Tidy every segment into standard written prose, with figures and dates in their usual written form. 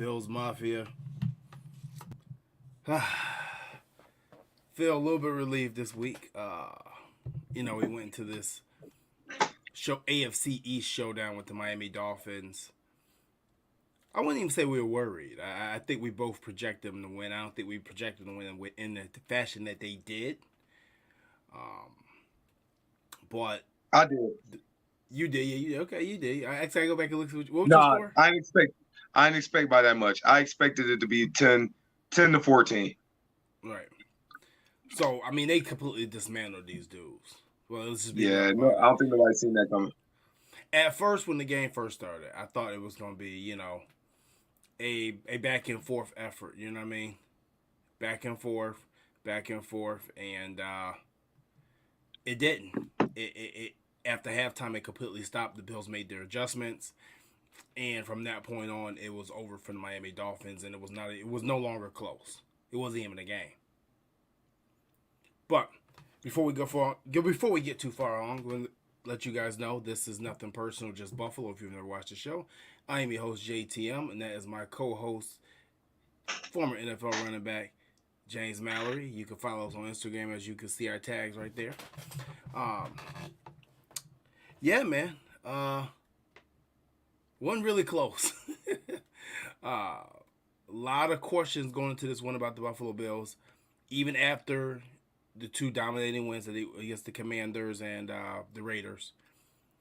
Bills Mafia. Feel a little bit relieved this week. We went into this AFC East showdown with the Miami Dolphins. I wouldn't even say we were worried. I think we both projected them to win. I don't think we projected them to win in the fashion that they did. But I did. You did, yeah. Okay, you did. I go back and look at what was your No, score? I didn't expect by that much. I expected it to be 10 to 14. Right. So I mean, they completely dismantled these dudes. Well, let's just be real Yeah, about no, it. I don't think nobody's seen that coming. At first, when the game first started, I thought it was going to be, a back and forth effort. You know what I mean? Back and forth, and it didn't. It after halftime, it completely stopped. The Bills made their adjustments, and from that point on, it was over for the Miami Dolphins, and it was not. It was no longer close. It wasn't even a game. But before we get too far on, I'm going to let you guys know this is nothing personal, just Buffalo. If you've never watched the show, I am your host JTM, and that is my co-host, former NFL running back James Mallory. You can follow us on Instagram, as you can see our tags right there. Yeah, man. Wasn't really close. A lot of questions going into this one about the Buffalo Bills, even after the two dominating wins against the Commanders and the Raiders.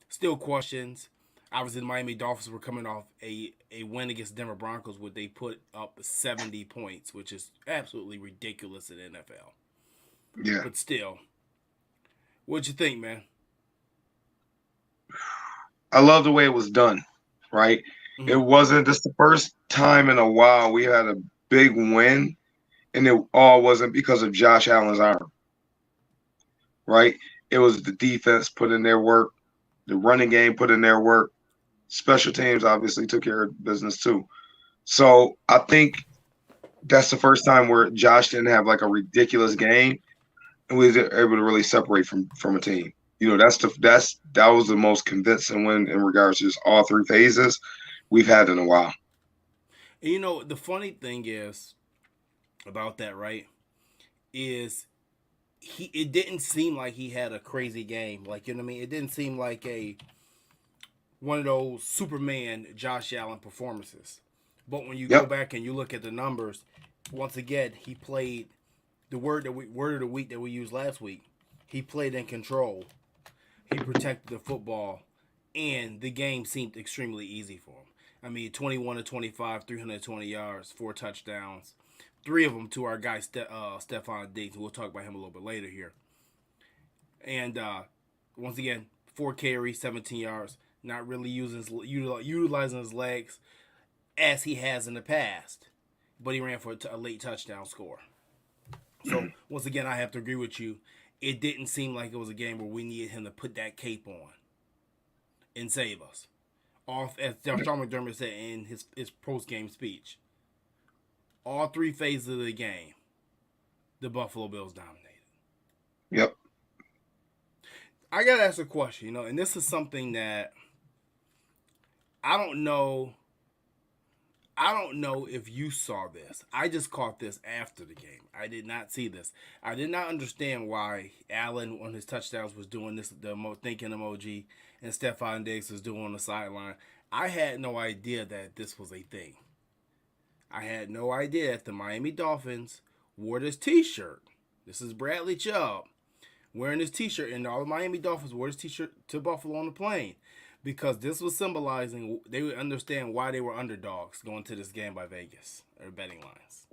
Still questions. Obviously, the Miami Dolphins were coming off a win against Denver Broncos where they put up 70 points, which is absolutely ridiculous in the NFL. Yeah. But still, what'd you think, man? I love the way it was done, right? Mm-hmm. It wasn't just the first time in a while we had a big win, and it all wasn't because of Josh Allen's arm, right? It was the defense put in their work, the running game put in their work. Special teams obviously took care of business too. So I think that's the first time where Josh didn't have like a ridiculous game and we were able to really separate from a team. That was the most convincing win in regards to just all three phases we've had in a while. And the funny thing is about that, right? Is it didn't seem like he had a crazy game. Like, you know what I mean? It didn't seem like one of those Superman Josh Allen performances. But when you go Yep. back and you look at the numbers, once again, he played the word of the week that we used last week. He played in control. He protected the football, and the game seemed extremely easy for him. I mean, 21 to 25, 320 yards, 4 touchdowns, 3 of them to our guy Stefon Diggs. We'll talk about him a little bit later here. And once again, 4 carries, 17 yards. Not really utilizing his legs as he has in the past, but he ran for a late touchdown score. So once again, I have to agree with you. It didn't seem like it was a game where we needed him to put that cape on and save us. As Sean McDermott said in his post-game speech, all 3 phases of the game, the Buffalo Bills dominated. Yep. I gotta ask a question, and this is something that I don't know if you saw this. I just caught this after the game. I did not see this. I did not understand why Allen on his touchdowns was doing this, the thinking emoji, and Stefon Diggs was doing on the sideline. I had no idea that this was a thing. I had no idea that the Miami Dolphins wore this t-shirt. This is Bradley Chubb wearing this t-shirt, and all the Miami Dolphins wore this t-shirt to Buffalo on the plane. Because this was symbolizing, they would understand why they were underdogs going to this game by Vegas or betting lines.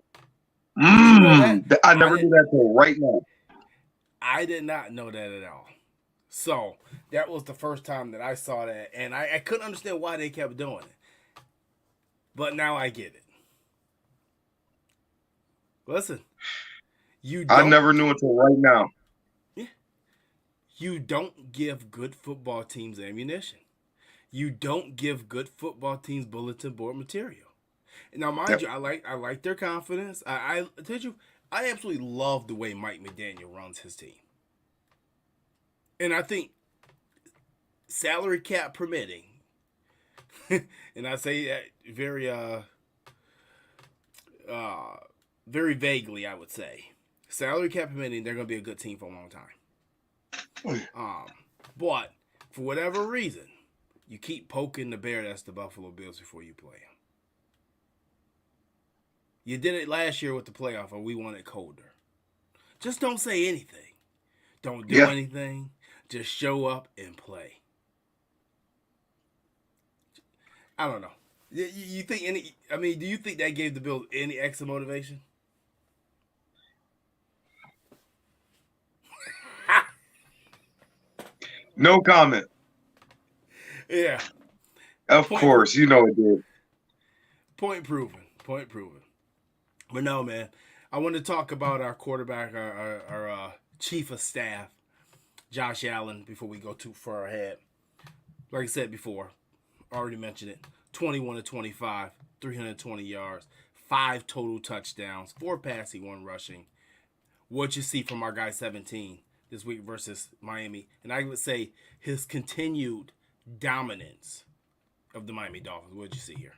You know that? I never knew that till right now. I did not know that at all. So that was the first time that I saw that, and I couldn't understand why they kept doing it. But now I get it. Listen, I never knew until right now. You don't give good football teams ammunition. You don't give good football teams bulletin board material. Now, mind you, I like their confidence. I tell you, I absolutely love the way Mike McDaniel runs his team, and I think salary cap permitting, and I say that very very vaguely, I would say. Salary cap permitting, they're going to be a good team for a long time. But for whatever reason, you keep poking the bear that's the Buffalo Bills before you play them. You did it last year with the playoff, and we won it colder. Just don't say anything. Don't do anything. Just show up and play. I don't know. You think any? I mean, do you think that gave the Bills any extra motivation? No comment. Yeah. Of course, you know it did. Point proven. Point proven. But no, man. I want to talk about our quarterback, our chief of staff, Josh Allen, before we go too far ahead. Like I said before, already mentioned it. 21 to 25, 320 yards, 5 total touchdowns, 4 passing, 1 rushing. What you see from our guy 17 this week versus Miami, and I would say his continued dominance of the Miami Dolphins. What did you see here?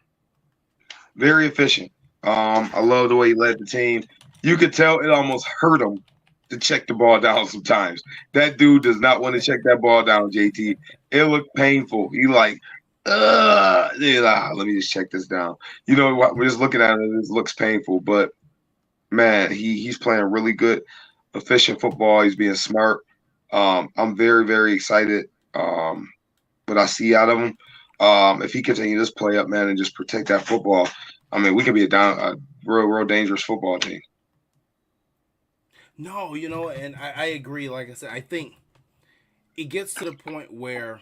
Very efficient. I love the way he led the team. You could tell it almost hurt him to check the ball down sometimes. That dude does not want to check that ball down, JT. It looked painful. He like, let me just check this down. You know, we're just looking at it. It looks painful, but man, he's playing really good, efficient football. He's being smart. I'm very, very excited what I see out of him. If he continues this play up, man, and just protect that football, I mean, we could be a real dangerous football team. No, you know, and I agree. Like I said, I think it gets to the point where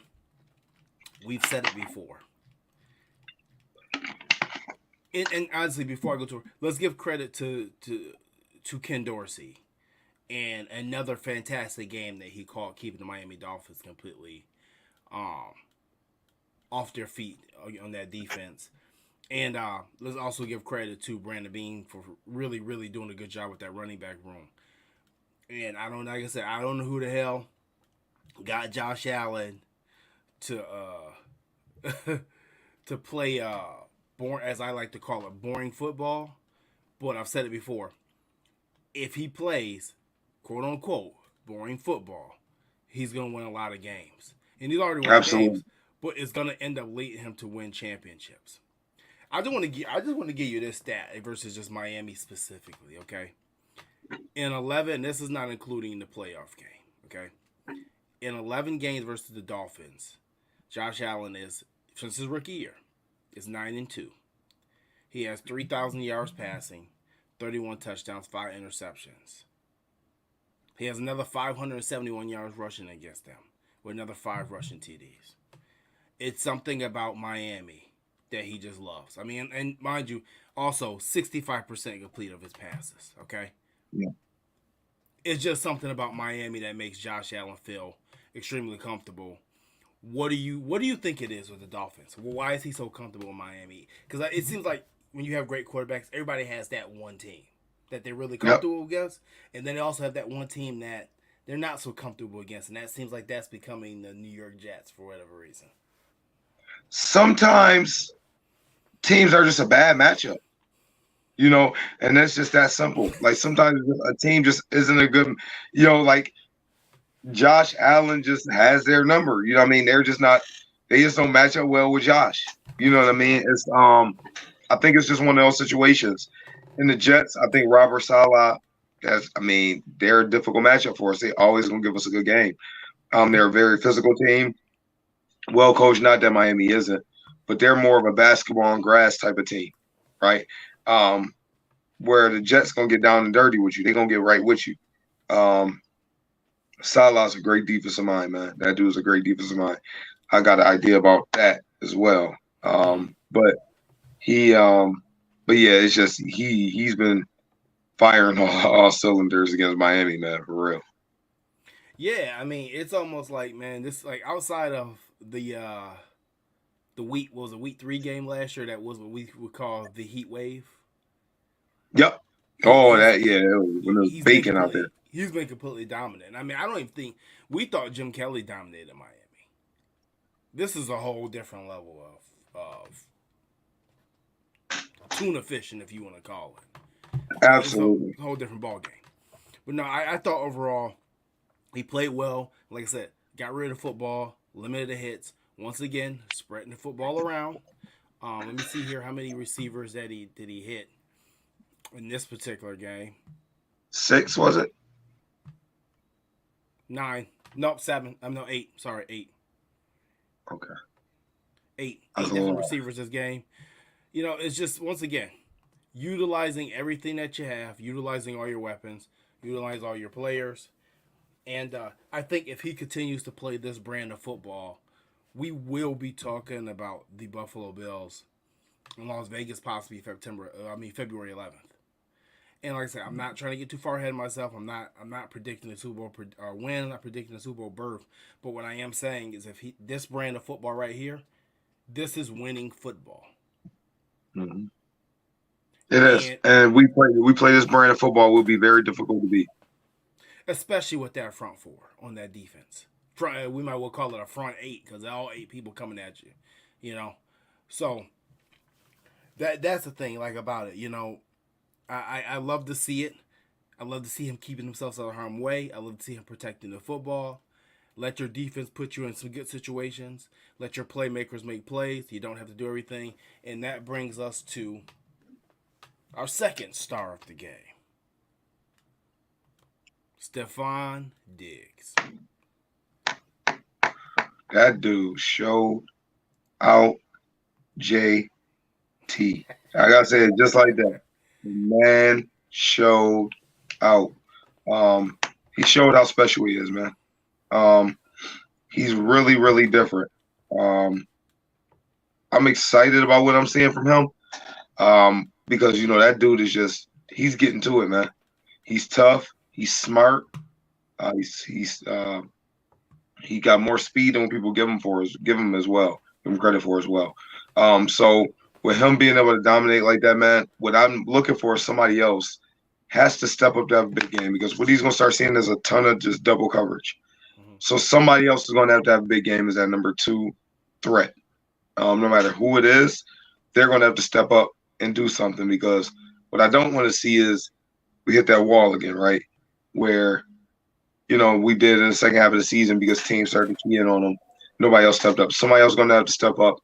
we've said it before. And honestly, before I go to, let's give credit to Ken Dorsey and another fantastic game that he called, keeping the Miami Dolphins completely off their feet on that defense. And let's also give credit to Brandon Beane for really, really doing a good job with that running back room. And like I said, I don't know who the hell got Josh Allen to to play as I like to call it, boring football. But I've said it before. If he plays, quote unquote, boring football, he's gonna win a lot of games. And he's already won games, but it's gonna end up leading him to win championships. I just want to give you this stat versus just Miami specifically, okay? In 11, this is not including the playoff game, okay? In 11 games versus the Dolphins, Josh Allen is, since his rookie year, is 9-2. He has 3,000 yards passing, 31 touchdowns, 5 interceptions. He has another 571 yards rushing against them with another 5 rushing TDs. It's something about Miami that he just loves. I mean, and mind you, also 65% complete of his passes, okay? Yeah. It's just something about Miami that makes Josh Allen feel extremely comfortable. What do you think it is with the Dolphins? Why is he so comfortable in Miami? Because it seems like when you have great quarterbacks, everybody has that one team that they're really comfortable against, and then they also have that one team that they're not so comfortable against, and that seems like that's becoming the New York Jets for whatever reason. Sometimes teams are just a bad matchup, you know, and that's just that simple. Like sometimes a team just isn't a good, you know, like Josh Allen just has their number. You know what I mean? They just don't match up well with Josh. You know what I mean? It's I think it's just one of those situations. In the Jets, I think Robert Saleh, they're a difficult matchup for us. They always gonna give us a good game. They're a very physical team. Well coached, not that Miami isn't, but they're more of a basketball and grass type of team, right? Where the Jets gonna get down and dirty with you. They're gonna get right with you. Salah's a great defensive mind, man. That dude's a great defensive mind. I got an idea about that as well. But yeah, it's just he's been firing all cylinders against Miami, man, for real. Yeah, I mean, it's almost like, man, this like outside of the week was a week 3 game last year that was what we would call the heat wave. Yep. Oh, that yeah, when it was baking out there. He's been completely dominant. I mean, I don't even think we thought Jim Kelly dominated Miami. This is a whole different level of tuna fishing, if you want to call it. Absolutely. a whole different ball game. But no, I thought overall he played well. Like I said, got rid of football, limited the hits. Once again, spreading the football around. Let me see here how many receivers that he hit in this particular game. 6 was it? 9. Nope, 7. No, 8. Sorry, 8. Okay. 8 That's a different lot. receivers this game. You know, it's just once again utilizing everything that you have, utilizing all your weapons, utilize all your players, and I think if he continues to play this brand of football, we will be talking about the Buffalo Bills in Las Vegas possibly February 11th. And like I said, I'm not trying to get too far ahead of myself. I'm not predicting the Super Bowl win. I'm not predicting the Super Bowl berth. But what I am saying is, if this brand of football right here, this is winning football. Mm-hmm. It is, and we play this brand of football will be very difficult to beat, especially with that front four on that defense. We might well call it a front 8 because all 8 people coming at you, you know. So that's the thing, like about it, you know. I love to see it. I love to see him keeping himself out of harm's way. I love to see him protecting the football. Let your defense put you in some good situations. Let your playmakers make plays. You don't have to do everything. And that brings us to our second star of the game, Stefon Diggs. That dude showed out JT. I gotta say it just like that. The man showed out. He showed how special he is, man. He's really, really different. I'm excited about what I'm seeing from him. Because you know that dude is he's getting to it, man. He's tough. He's smart. He got more speed than what people give him as well. Give him credit for as well. So with him being able to dominate like that, man, what I'm looking for is somebody else has to step up that big game, because what he's gonna start seeing is a ton of just double coverage. Mm-hmm. So somebody else is gonna have to have a big game as that number 2 threat. No matter who it is, they're gonna have to step up and do something, because what I don't want to see is we hit that wall again, right? Where, you know, we did in the second half of the season because teams started to key in on them. Nobody else stepped up. Somebody else is going to have to step up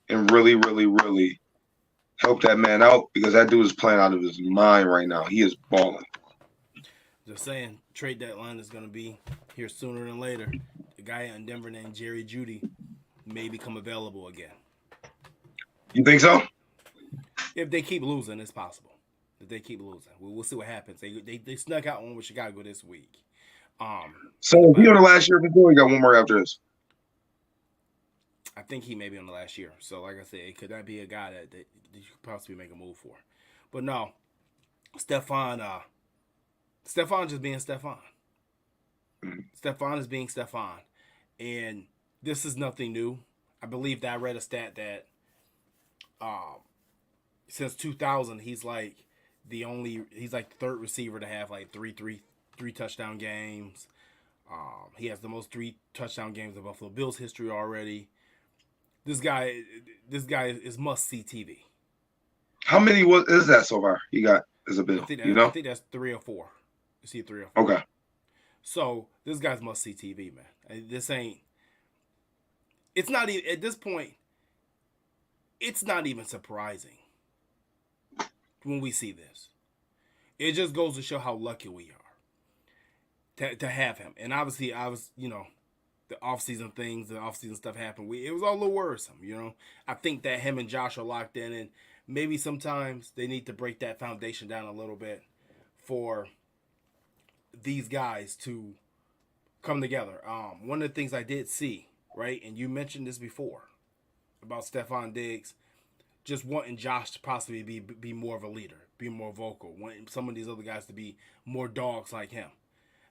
and really, really, really help that man out, because that dude is playing out of his mind right now. He is balling. Just saying, trade deadline is going to be here sooner than later. The guy in Denver named Jerry Jeudy may become available again. You think so? If they keep losing, it's possible. If they keep losing, we'll see what happens. They snuck out one with Chicago this week. So if he on the last year before, he got one more after this. I think he may be on the last year. So like I said, could that be a guy that you could possibly make a move for? But no, Stefon just being Stefon. Mm-hmm. Stefon is being Stefon, and this is nothing new. I believe that I read a stat that since 2000, he's like the third receiver to have like three touchdown games. He has the most 3 touchdown games in Buffalo Bills history already. This guy is must-see TV. How many is that so far? He got as a Bill. I think that's 3 or 4. You see 3 or 4. Okay. So this guy's must-see TV, man. This ain't. It's not even at this point. It's not even surprising when we see this. It just goes to show how lucky we are to have him. And obviously, the offseason things, the offseason stuff happened. It was all a little worrisome, you know. I think that him and Josh are locked in, and maybe sometimes they need to break that foundation down a little bit for these guys to come together. One of the things I did see, right, and you mentioned this before, about Stefon Diggs, just wanting Josh to possibly be more of a leader, be more vocal, wanting some of these other guys to be more dogs like him.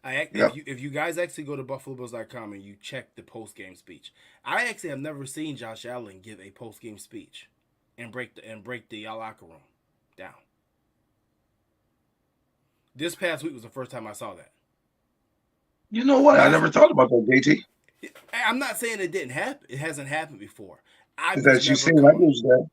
If you guys actually go to BuffaloBills.com and you check the post-game speech, I actually have never seen Josh Allen give a post-game speech and break the locker room down. This past week was the first time I saw that. You know what? I never thought about that, JT. I'm not saying it didn't happen. It hasn't happened before. That you seen that?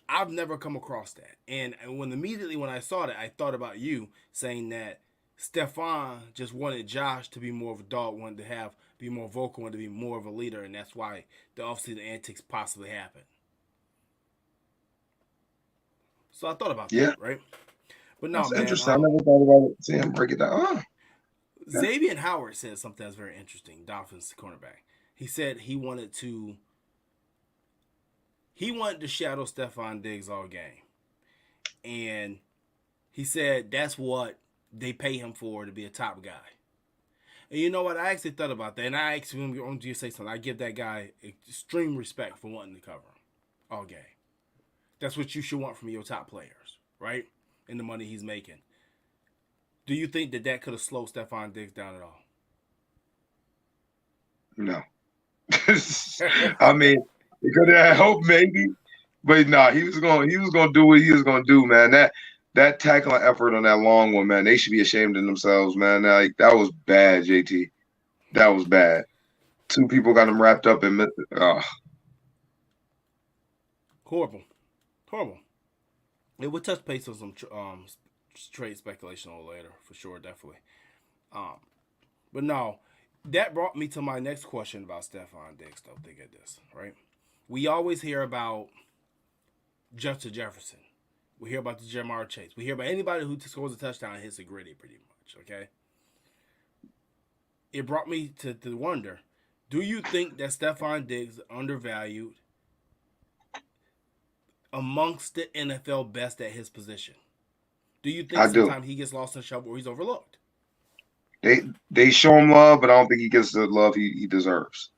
I've never come across that. And when immediately when I saw that, I thought about you saying that Stefon just wanted Josh to be more of a dog, wanted to be more vocal, wanted to be more of a leader, and that's why the offseason antics possibly happened. So I thought about Yeah, that, right? But no, that's man. interesting. I never thought about it. See him break it down. Oh, yeah. Xavier Howard said something that's very interesting. Dolphins cornerback. He said he wanted to shadow Stefon Diggs all game, and he said that's what they pay him for, to be a top guy. And you know what? I actually thought about that, and I actually want you to say something. I give that guy extreme respect for wanting to cover him all game. That's what you should want from your top players, right? And the money he's making. Do you think that could have slowed Stefon Diggs down at all? No. I mean, because I hope maybe, but nah, he was gonna do what he was gonna do, man. That tackling effort on that long one, man, they should be ashamed of themselves, man. Like that was bad, JT. That was bad. Two people got him wrapped up in. Horrible, horrible. It would touch base on some trade speculation a little later, for sure, definitely. Um, but no, that brought me to my next question about Stefon Diggs. Though, think of this, right? We always hear about Justin Jefferson. We hear about the Jamar Chase. We hear about anybody who scores a touchdown and hits a gritty, pretty much. Okay. It brought me to wonder: do you think that Stefon Diggs is undervalued amongst the NFL best at his position? Do you think I do. sometimes he gets lost in the shuffle or he's overlooked? They show him love, but I don't think he gets the love he deserves.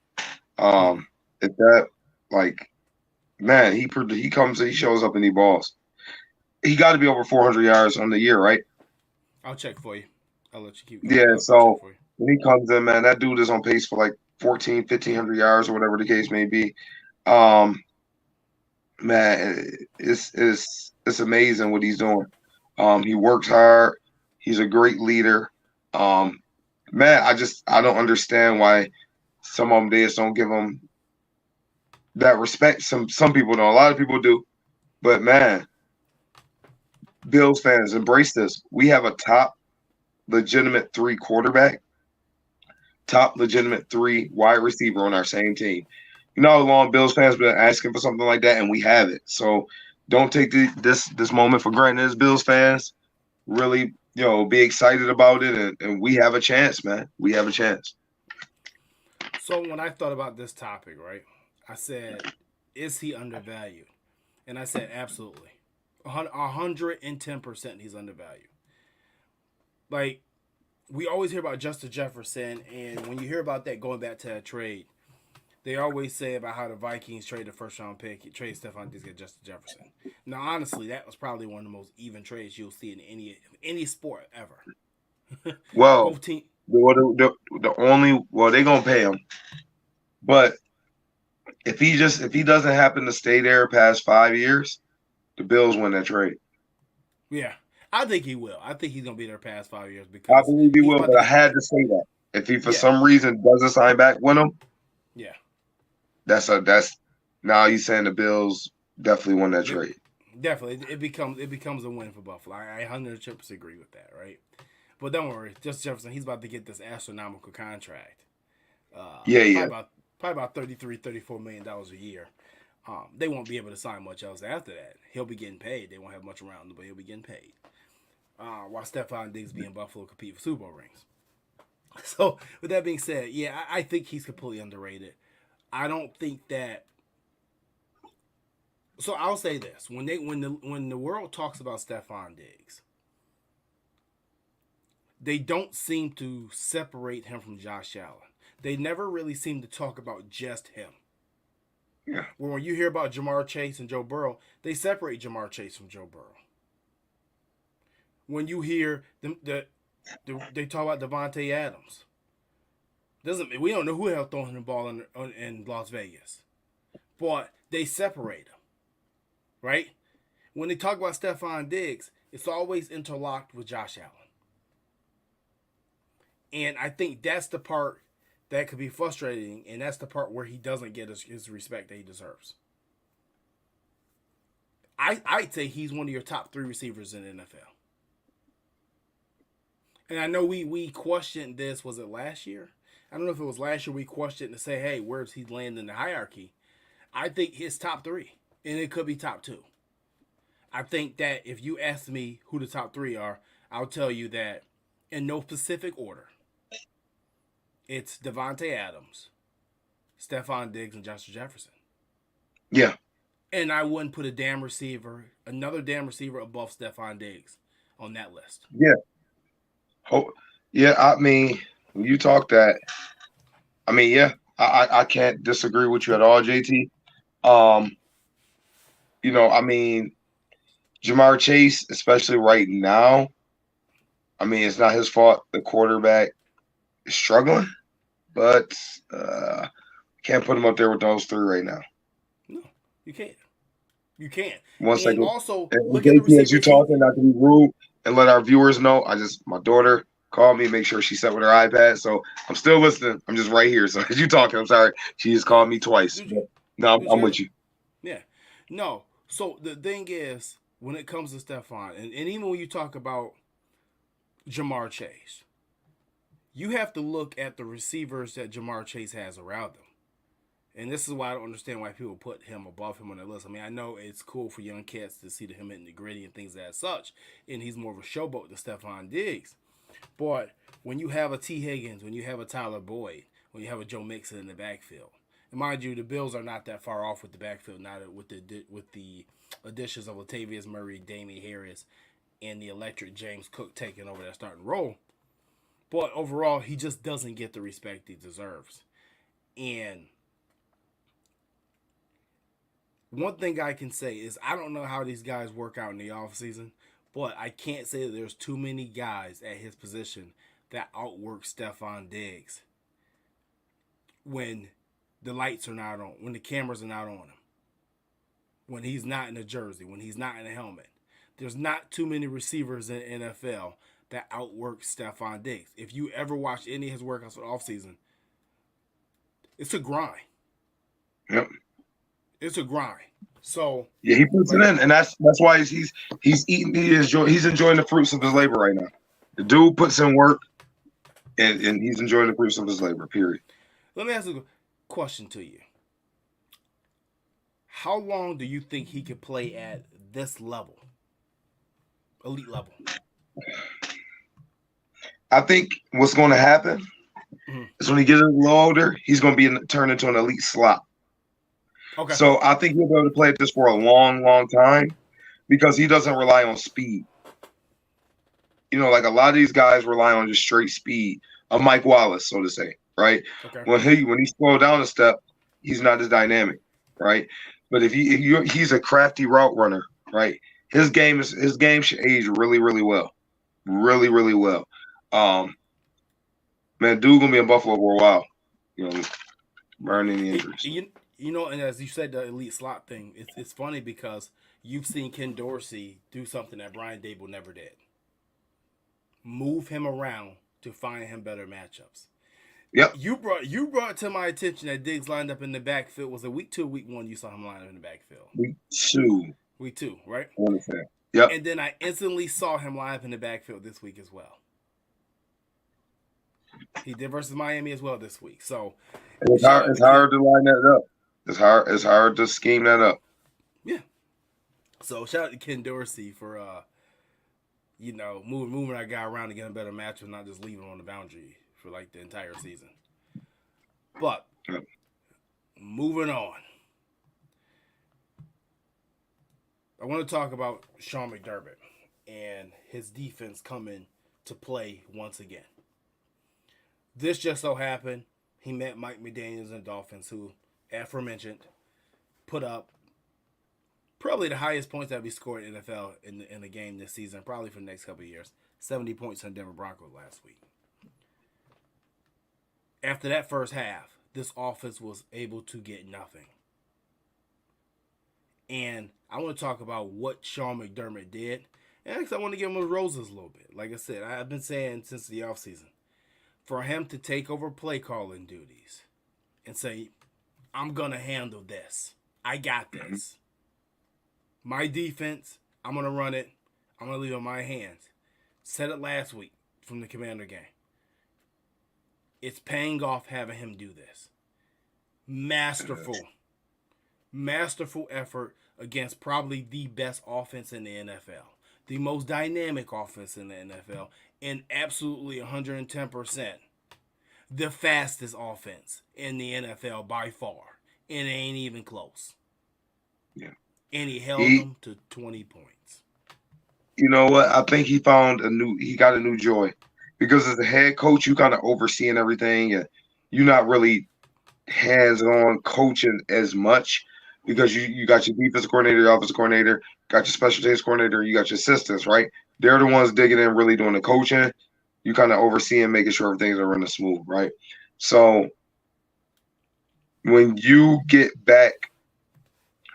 Hmm. If that like man, he comes, he shows up and he balls. He got to be over 400 yards on the year, right? I'll check for you. I'll let you keep going. Yeah. I'll check So for you. when he comes in, man, that dude is on pace for like 14, 1,500 yards or whatever the case may be. Um, man, it's amazing what he's doing. He works hard. He's a great leader. Um, man, I don't understand why some of them they just don't give him that respect. Some people don't. A lot of people do. But man, Bills fans, embrace this. We have a top legitimate three quarterback, top legitimate three wide receiver on our same team. You know how long Bills fans been asking for something like that, and we have it. So don't take this moment for granted. As Bills fans, really, be excited about it, and we have a chance, man. We have a chance. So when I thought about this topic, right, I said, is he undervalued? And I said, absolutely. 110% he's undervalued. Like, we always hear about Justin Jefferson, and when you hear about that, going back to that trade, they always say about how the Vikings traded the first round pick, traded Stefon Diggs get Justin Jefferson. Now, honestly, that was probably one of the most even trades you'll see in any sport ever. Well, Both teams. the only they're gonna pay him, but if he doesn't happen to stay there past 5 years, the Bills win that trade. Yeah, I think he will. I think he's gonna be there past 5 years I because believe he he's will, about to but I get. had to say that. If he for Yeah, some reason doesn't sign back with him, yeah. that's now he's saying the Bills definitely won that It, trade. definitely, it becomes a win for Buffalo. I 100% agree with that, right? But don't worry, Justin Jefferson, he's about to get this astronomical contract. Uh, Yeah, probably yeah. about probably about $33-34 million a year. They won't be able to sign much else after that. He'll be getting paid. They won't have much around him, but he'll be getting paid. While Stephon Diggs be in Buffalo compete for Super Bowl rings. So with that being said, yeah, I think he's completely underrated. I don't think that. So I'll say this: when the world talks about Stephon Diggs, they don't seem to separate him from Josh Allen. They never really seem to talk about just him. Yeah. Where when you hear about Jamar Chase and Joe Burrow, they separate Jamar Chase from Joe Burrow. When you hear they talk about Devontae Adams, doesn't we don't know who the hell throwing the ball in Las Vegas, but they separate them, right? When they talk about Stephon Diggs, it's always interlocked with Josh Allen, and I think that's the part that could be frustrating, and that's the part where he doesn't get his respect that he deserves. I'd say he's one of your top 3 receivers in the NFL. And I know we questioned this. Was it last year? I don't know if it was last year. We questioned to say, hey, where's he land in the hierarchy? I think his top 3, and it could be top 2. I think that if you ask me who the top 3 are, I'll tell you that in no specific order. It's Devontae Adams, Stefon Diggs, and Justin Jefferson. Yeah. And I wouldn't put another damn receiver above Stefon Diggs on that list. Yeah. Yeah, I mean, when you talk that, I mean, yeah, I can't disagree with you at all, JT. I mean, Jamar Chase, especially right now, I mean, it's not his fault. The quarterback is struggling, but can't put him up there with those 3 right now. No, you can't. You can't. One second. And also, and look at the JT, as you receivers. talking, not to be rude, and let our viewers know, my daughter called me, make sure she's set with her iPad. So I'm still listening. I'm just right here. So as you talking, I'm sorry. She just called me twice. No, I'm with you. Yeah. No. So the thing is, when it comes to Stefon, and even when you talk about Jamar Chase, you have to look at the receivers that Jamar Chase has around them. And this is why I don't understand why people put him above him on their list. I mean, I know it's cool for young cats to see him in the gritty and things as such, and he's more of a showboat than Stefon Diggs. But when you have a T. Higgins, when you have a Tyler Boyd, when you have a Joe Mixon in the backfield, and mind you, the Bills are not that far off with the backfield, not with the additions of Latavius Murray, Damian Harris, and the electric James Cook taking over that starting role. But overall, he just doesn't get the respect he deserves. And one thing I can say is I don't know how these guys work out in the offseason, but I can't say that there's too many guys at his position that outwork Stefon Diggs when the lights are not on, when the cameras are not on him, when he's not in a jersey, when he's not in a helmet. There's not too many receivers in the NFL that outwork Stefon Diggs. If you ever watch any of his workouts for the offseason, it's a grind. Yep. It's a grind. So yeah, he puts it in, and that's why he's eating. He's enjoying the fruits of his labor right now. The dude puts in work, and he's enjoying the fruits of his labor. Period. Let me ask a question to you. How long do you think he could play at this level, elite level? I think what's going to happen is when he gets a little older, he's going to be turned into an elite slot. Okay. So I think he'll be able to play at this for a long, long time because he doesn't rely on speed. Like a lot of these guys rely on just straight speed. A Mike Wallace, so to say, right? Okay. When he slowed down a step, he's not as dynamic, right? But if he's a crafty route runner, right? His game should age really, really well, really, really well. Man, dude gonna be in Buffalo for a while, burning the injuries. And as you said, the elite slot thing, it's funny because you've seen Ken Dorsey do something that Brian Dable never did. Move him around to find him better matchups. Yep. You brought to my attention that Diggs lined up in the backfield. Was it week 2 or week 1 you saw him line up in the backfield? Week 2. Week 2, right? I understand. Yep. And then I instantly saw him line up in the backfield this week as well. He did versus Miami as well this week. So it's hard to line that up. It's hard to scheme that up. Yeah. So shout out to Ken Dorsey for moving that guy around to get a better match and not just leaving him on the boundary for like the entire season. But moving on. I want to talk about Sean McDermott and his defense coming to play once again. This just so happened he met Mike McDaniels and Dolphins, who, aforementioned, put up probably the highest points that we scored in the NFL in the game this season, probably for the next couple of years. 70 points on Denver Broncos last week. After that first half, this offense was able to get nothing. And I want to talk about what Sean McDermott did. And actually, I want to give him his roses a little bit. Like I said, I've been saying since the offseason, for him to take over play calling duties and say, I'm going to handle this. I got this. My defense, I'm going to run it. I'm going to leave it in my hands. Said it last week from the Commander game. It's paying off having him do this. Masterful effort against probably the best offense in the NFL. The most dynamic offense in the NFL. And absolutely 110%. The fastest offense in the NFL by far. And it ain't even close. Yeah. And he held them to 20 points. You know what? I think he got a new joy. Because as a head coach, you kind of overseeing everything, and you're not really hands-on coaching as much because you got your defensive coordinator, your offensive coordinator, got your special teams coordinator, you got your assistants, right? They're the ones digging in, really doing the coaching. You kind of overseeing, making sure everything's running smooth, right? So when you get back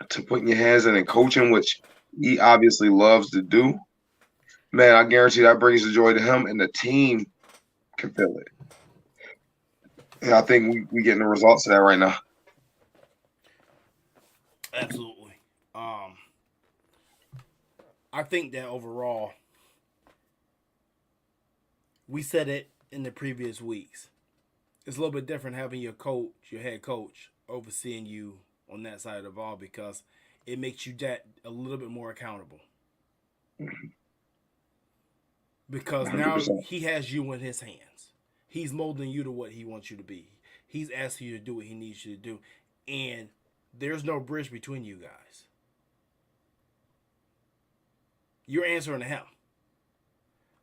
to putting your hands in and coaching, which he obviously loves to do, man, I guarantee that brings the joy to him, and the team can feel it. And I think we getting the results of that right now. Absolutely. I think that overall, we said it in the previous weeks. It's a little bit different having your head coach, overseeing you on that side of the ball because it makes you that a little bit more accountable. Because 100%. now he has you in his hands. He's molding you to what he wants you to be. He's asking you to do what he needs you to do. And there's no bridge between you guys. You're answering to him.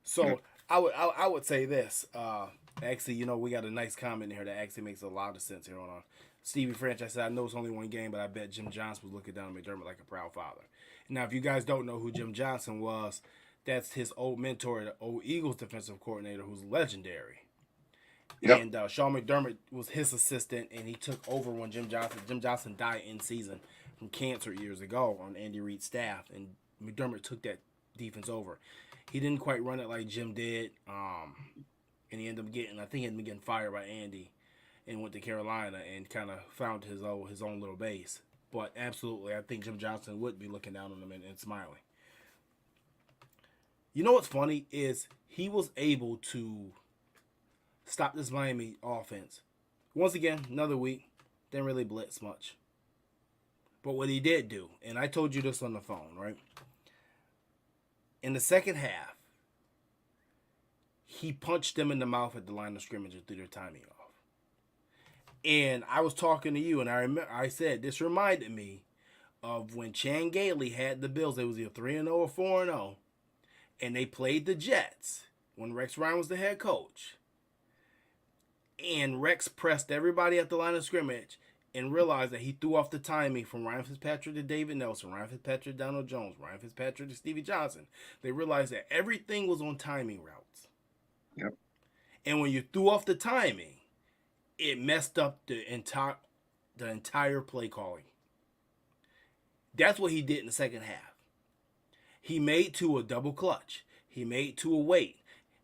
So I would say this. Actually, we got a nice comment here that actually makes a lot of sense here. On Stevie French, I said, I know it's only one game, but I bet Jim Johnson was looking down at McDermott like a proud father. Now, if you guys don't know who Jim Johnson was, that's his old mentor, the old Eagles defensive coordinator, who's legendary. Yep. And Sean McDermott was his assistant, and he took over when Jim Johnson died in season from cancer years ago on Andy Reid's staff, and McDermott took that defense over. He didn't quite run it like Jim did, and he ended up getting fired by Andy and went to Carolina and kind of found his own little base. But absolutely, I think Jim Johnson would be looking down on him and smiling. You know what's funny is he was able to stop this Miami offense. Once again, another week, didn't really blitz much. But what he did do, and I told you this on the phone, right? In the second half, he punched them in the mouth at the line of scrimmage and threw their timing off. And I was talking to you, and I said this reminded me of when Chan Gailey had the Bills. They was either 3-0 or 4-0, and they played the Jets when Rex Ryan was the head coach. And Rex pressed everybody at the line of scrimmage and realized that he threw off the timing from Ryan Fitzpatrick to David Nelson, Ryan Fitzpatrick to Donald Jones, Ryan Fitzpatrick to Stevie Johnson. They realized that everything was on timing routes. Yep. And when you threw off the timing, it messed up the entire play calling. That's what he did in the second half. He made Tua double clutch. He made Tua wait.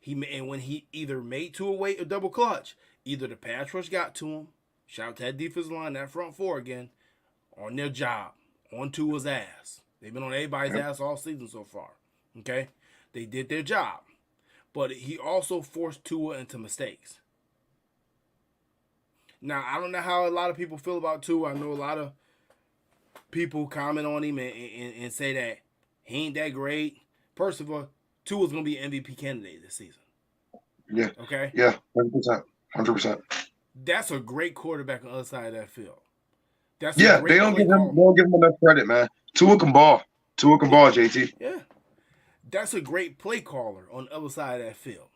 And when he either made Tua wait or double clutch, either the pass rush got to him, shout out to that defensive line, that front four again, on their job, on Tua's ass. They've been on everybody's ass all season so far. Okay? They did their job. But he also forced Tua into mistakes. Now, I don't know how a lot of people feel about Tua. I know a lot of people comment on him and say that he ain't that great. First of all, Tua's going to be an MVP candidate this season. Yeah. Okay? Yeah, 100%. 100%. That's a great quarterback on the other side of that field. They don't give him enough credit, man. Tua can ball, JT. Yeah. That's a great play caller on the other side of that field.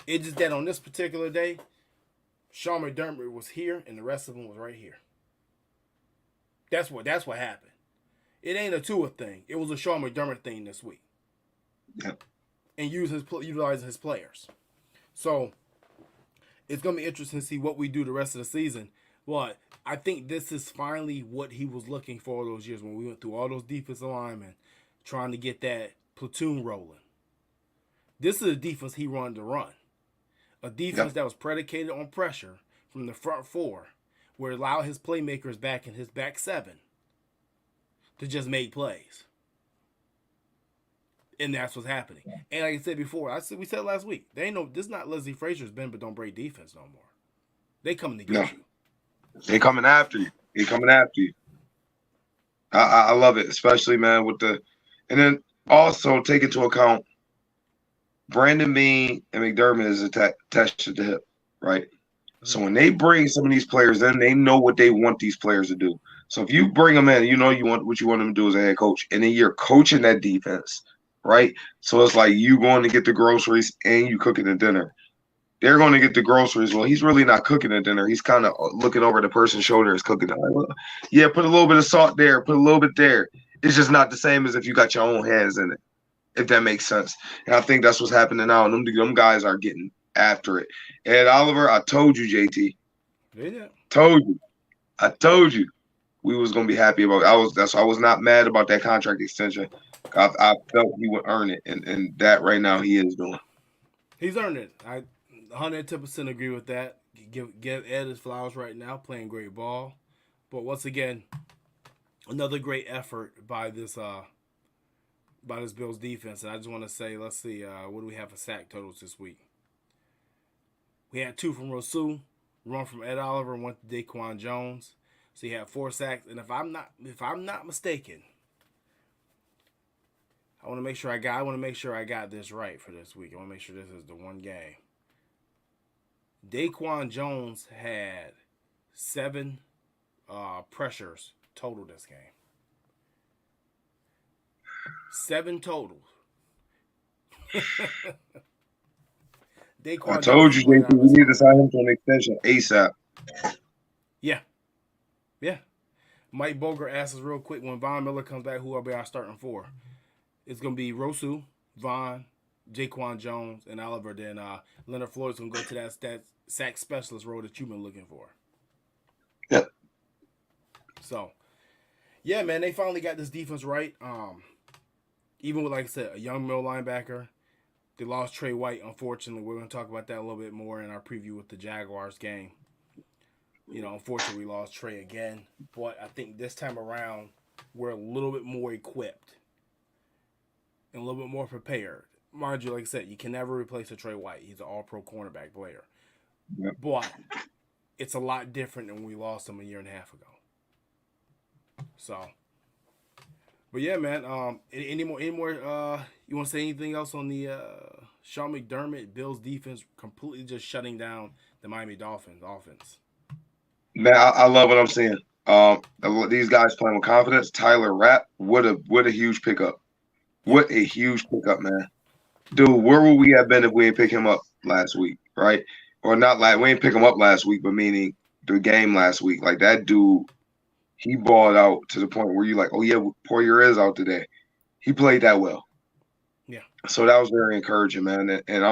It's just that on this particular day, Sean McDermott was here and the rest of them was right here. That's what happened. It ain't a Tua thing. It was a Sean McDermott thing this week. Yep. And utilizing his players. So it's going to be interesting to see what we do the rest of the season. But I think this is finally what he was looking for those years when we went through all those defensive linemen trying to get that platoon rolling. This is a defense he wanted to run. A defense that was predicated on pressure from the front four, where it allowed his playmakers back in his back seven to just make plays. And that's what's happening. And like I said before, we said last week, they ain't no. This is not Leslie Frazier's bend but don't break defense no more. They coming to No, get you. they coming after you. They coming after you. I love it, especially man with the, and then also take into account Brandon Bean and McDermott is attached to the hip, right? So when they bring some of these players in, they know what they want these players to do. So if you bring them in, you know you want what you want them to do as a head coach, and then you're coaching that defense, right? So it's like you going to get the groceries and you cooking the dinner. They're going to get the groceries. Well, he's really not cooking the dinner. He's kind of looking over the person's shoulder is cooking it. Like, well, yeah, put a little bit of salt there, put a little bit there. It's just not the same as if you got your own hands in it, if that makes sense. And I think that's what's happening now. And them guys are getting after it. And Oliver, I told you, JT. Yeah. I told you we was gonna be happy about it. That's why I was not mad about that contract extension. I felt he would earn it, and that right now he is doing. He's earned it. I 110% agree with that. Give Ed his flowers right now, playing great ball. But once again, another great effort by this Bills defense. And I just want to say, let's see, what do we have for sack totals this week? We had 2 from Rousseau, 1 from Ed Oliver, and 1 to Daquan Jones. So he had 4 sacks. And if I'm not mistaken, I want to make sure I got this right for this week. I want to make sure this is the one game. Daquan Jones had 7 pressures total this game. 7 totals. I told you, JP, we need to sign him to an extension ASAP. Yeah. Mike Boger asks us real quick, when Von Miller comes back, who will be our starting 4? It's going to be Rousseau, Von, Jaquan Jones, and Oliver. Then Leonard Floyd's going to go to that sack specialist role that you've been looking for. Yep. So, yeah, man, they finally got this defense right. Even with, like I said, a young middle linebacker. They lost Trey White, unfortunately. We're going to talk about that a little bit more in our preview with the Jaguars game. You know, unfortunately, we lost Trey again. But I think this time around, we're a little bit more equipped and a little bit more prepared. Mind you, like I said, you can never replace a Trey White. He's an all-pro cornerback player. Yep. But it's a lot different than when we lost him a year and a half ago. So, but yeah, man. Any more? You want to say anything else on the Sean McDermott Bills defense completely just shutting down the Miami Dolphins offense? Man, I love what I'm seeing. These guys playing with confidence. Tyler Rapp, what a huge pickup. What a huge pickup, man. Dude, where would we have been if we didn't pick him up last week, right? Or not like we didn't pick him up last week, but meaning the game last week. Like that dude, he balled out to the point where you're like, oh yeah, Poyer is out today. He played that well. Yeah. So that was very encouraging, man. And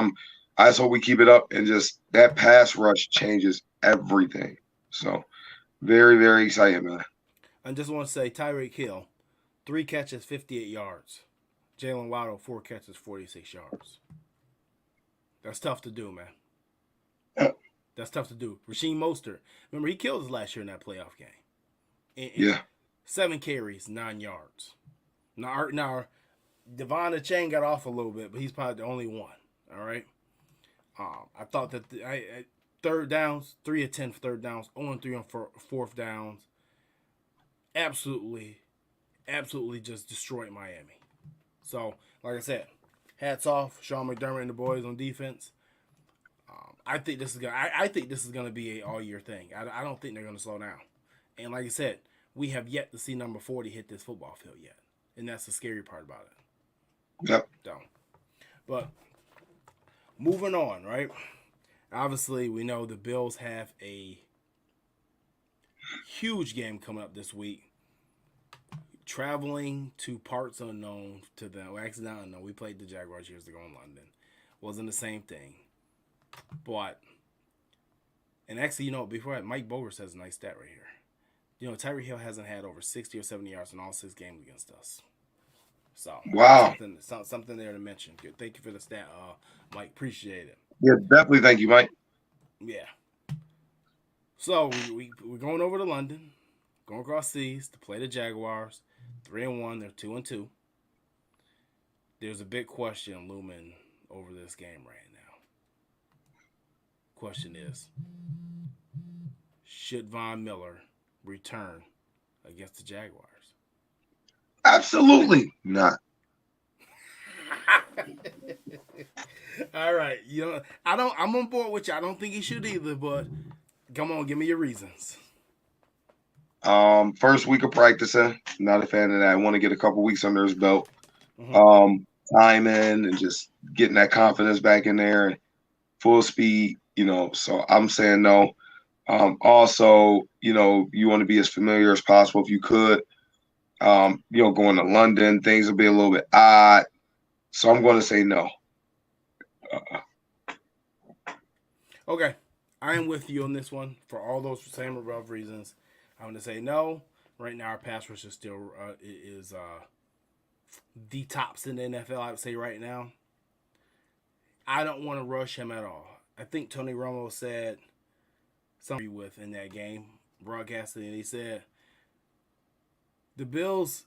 I just hope we keep it up and just that pass rush changes everything. So very, very excited, man. I just want to say Tyreek Hill, 3 catches, 58 yards. Jalen Waddle, 4 catches, 46 yards. That's tough to do, man. That's tough to do. Rasheed Mostert, remember, he killed us last year in that playoff game. Yeah. 7 carries, 9 yards. Now Devon Achane got off a little bit, but he's probably the only one. All right. I thought that third downs, 3 of 10 for third downs, 0-3 on fourth downs. Absolutely just destroyed Miami. So, like I said, hats off, Sean McDermott and the boys on defense. I think this is gonna be an all year thing. I don't think they're gonna slow down. And like I said, we have yet to see number 40 hit this football field yet, and that's the scary part about it. Yep. So, but moving on, right? Obviously, we know the Bills have a huge game coming up this week. Traveling to parts unknown to them. Well, actually, not unknown. We played the Jaguars years ago in London. Wasn't the same thing. But, and actually, before that, Mike Boger says a nice stat right here. Tyreek Hill hasn't had over 60 or 70 yards in all 6 games against us. So, wow. Something there to mention. Good. Thank you for the stat, Mike. Appreciate it. Yeah, definitely. Thank you, Mike. Yeah. So, we're going over to London, going across seas to play the Jaguars. 3-1. They're 2-2. There's a big question looming over this game right now. Question is, should Von Miller return against the Jaguars? Absolutely not. All right, I'm on board with you. I don't think he should either, but come on, give me your reasons. First week of practicing, not a fan of that. I want to get a couple weeks under his belt. Mm-hmm. Time in and just getting that confidence back in there and full speed, so I'm saying no. Also, you want to be as familiar as possible if you could. Going to London, things will be a little bit odd. So I'm going to say no. Okay. I am with you on this one for all those same above reasons. I'm going to say no. Right now, our pass rush is still the tops in the NFL, I would say right now. I don't want to rush him at all. I think Tony Romo said something with in that game, broadcasting, and he said the Bills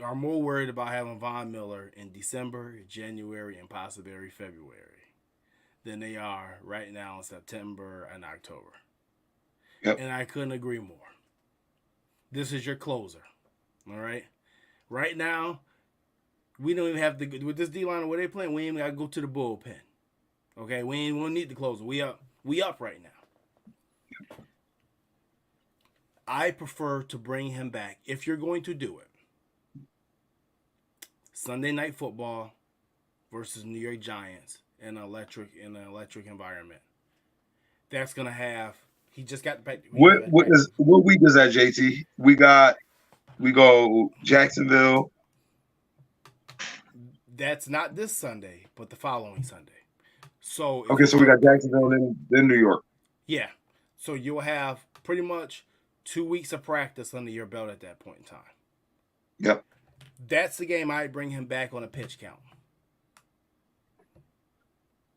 are more worried about having Von Miller in December, January, and possibly February than they are right now in September and October. Yep. And I couldn't agree more. This is your closer. All right? Right now, we don't even have to, with this D-line where they playing, we ain't got to go to the bullpen. Okay? We don't need the closer. We up right now. I prefer to bring him back, if you're going to do it, Sunday Night Football versus New York Giants in an electric environment. That's gonna have. He just got back. What week is that, JT? We go Jacksonville. That's not this Sunday, but the following Sunday. So okay, so we got Jacksonville and then New York. Yeah, so you'll have pretty much 2 weeks of practice under your belt at that point in time. Yep. That's the game I'd bring him back on a pitch count.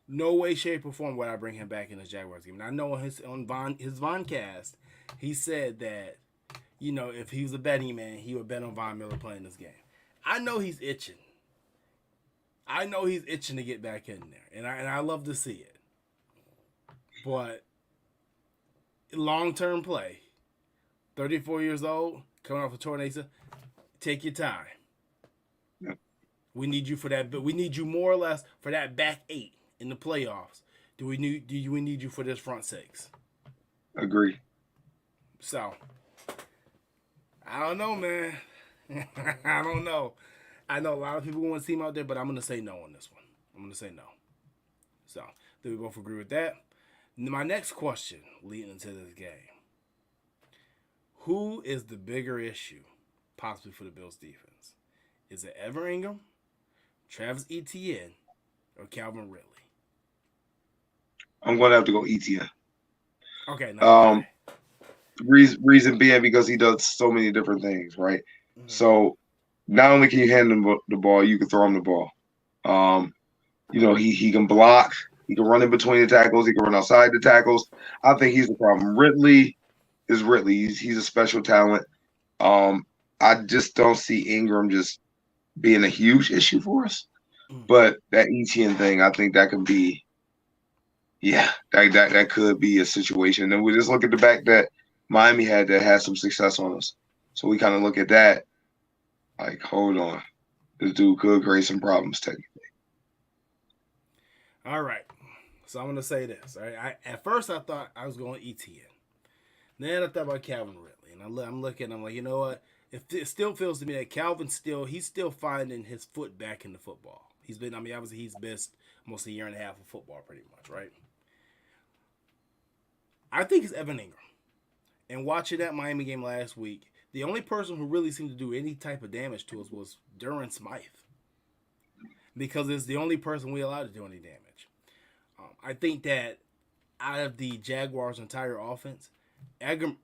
No way, shape, or form would I bring him back in the Jaguars game. And I know on his Voncast, he said that, if he was a betting man, he would bet on Von Miller playing this game. I know he's itching. To get back in there, and I love to see it. But long-term play, 34 years old, coming off a torn ACL, take your time. Yep. We need you for that, but we need you more or less for that back 8 in the playoffs. Do we need you for this front 6? Agree. So, I don't know, man. I don't know. I know a lot of people want to see him out there, but I'm going to say no on this one. I'm going to say no. So, do we both agree with that? My next question leading into this game. Who is the bigger issue possibly for the Bills defense? Is it Evan Ingram, Travis Etienne, or Calvin Ridley? I'm going to have to go Etienne. Okay. No. Reason being because he does so many different things, right? Mm-hmm. So not only can you hand him the ball, you can throw him the ball. He can block. He can run in between the tackles. He can run outside the tackles. I think he's the problem. Ridley is Ridley. He's a special talent. I just don't see Ingram just being a huge issue for us. But that Etienne thing, I think that could be, that could be a situation. And we just look at the back that Miami had that had some success on us. So we kind of look at that like, hold on. This dude could create some problems technically. All right. So I'm going to say this. All right? At first, I thought I was going Etienne. Then I thought about Calvin Ridley. And I'm looking, I'm like, you know what? It still feels to me that he's still finding his foot back in the football. Obviously he's missed almost a year and a half of football pretty much, right? I think it's Evan Ingram. And watching that Miami game last week, the only person who really seemed to do any type of damage to us was Durham Smythe. Because it's the only person we allowed to do any damage. I think that out of the Jaguars' entire offense, Evan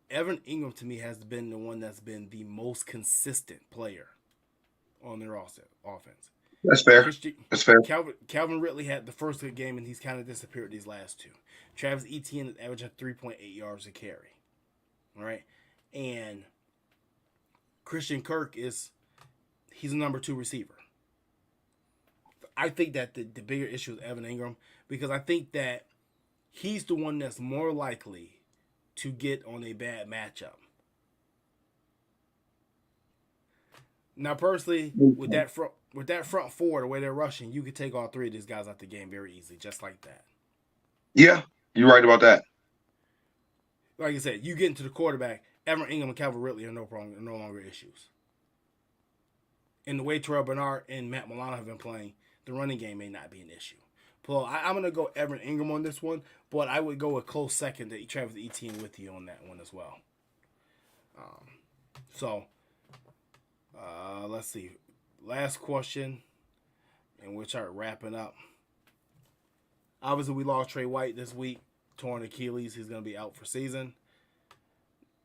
Ingram to me has been the one that's been the most consistent player on their offense. That's fair. That's fair. Calvin Ridley had the first good game, and he's kind of disappeared these last 2. Travis Etienne is averaging 3.8 yards a carry. All right? And Christian Kirk he's a number 2 receiver. I think that the bigger issue is Evan Ingram because I think that he's the one that's more likely to get on a bad matchup. Now, personally, with that front four, the way they're rushing, you could take all 3 of these guys out the game very easily, just like that. Yeah, you're right about that. Like I said, you get into the quarterback, Evan Ingram and Calvin Ridley are no longer issues. And the way Terrell Bernard and Matt Milano have been playing, the running game may not be an issue. Paul, I'm going to go Evan Ingram on this one, but I would go a close second to Travis Etienne with you on that one as well. Let's see. Last question, and we'll start wrapping up. Obviously, we lost Trey White this week. Torn Achilles. He's going to be out for season.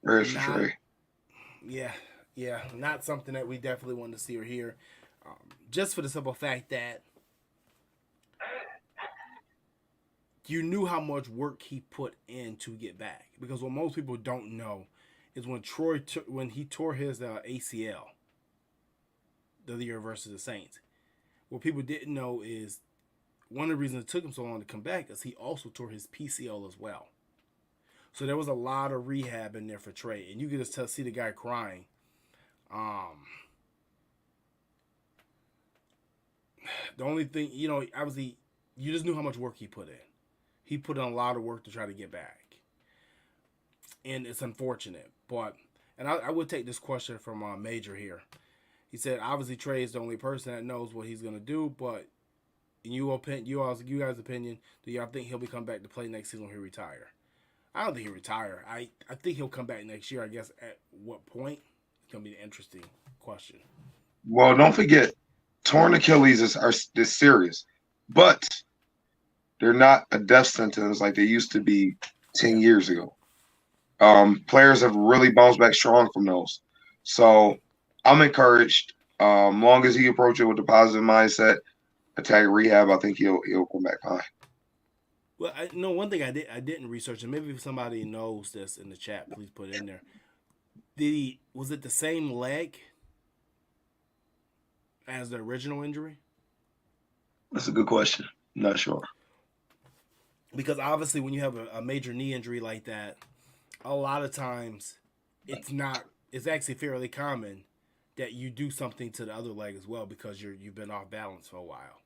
Where's Trey? Yeah. Not something that we definitely want to see or hear. Just for the simple fact that you knew how much work he put in to get back. Because what most people don't know is when he tore his ACL the other year versus the Saints. What people didn't know is one of the reasons it took him so long to come back is he also tore his PCL as well. So there was a lot of rehab in there for Trey. And you could just see the guy crying. The only thing, obviously, you just knew how much work he put in. He put in a lot of work to try to get back. And it's unfortunate. And I would take this question from Major here. He said, obviously, Trey is the only person that knows what he's going to do, but in you guys' opinion, do y'all think he'll be coming back to play next season or he'll retire? I don't think he'll retire. I think he'll come back next year. I guess at what point? It's going to be an interesting question. Well, don't forget, torn Achilles is serious, but they're not a death sentence like they used to be 10 years ago. Players have really bounced back strong from those. So I'm encouraged. Long as he approaches it with a positive mindset, attack rehab, I think he'll come back fine. Well, one thing I didn't research, and maybe if somebody knows this in the chat, please put it in there. Was it the same leg as the original injury? That's a good question. I'm not sure. Because obviously when you have a major knee injury like that, a lot of times it's actually fairly common that you do something to the other leg as well because you've been off balance for a while.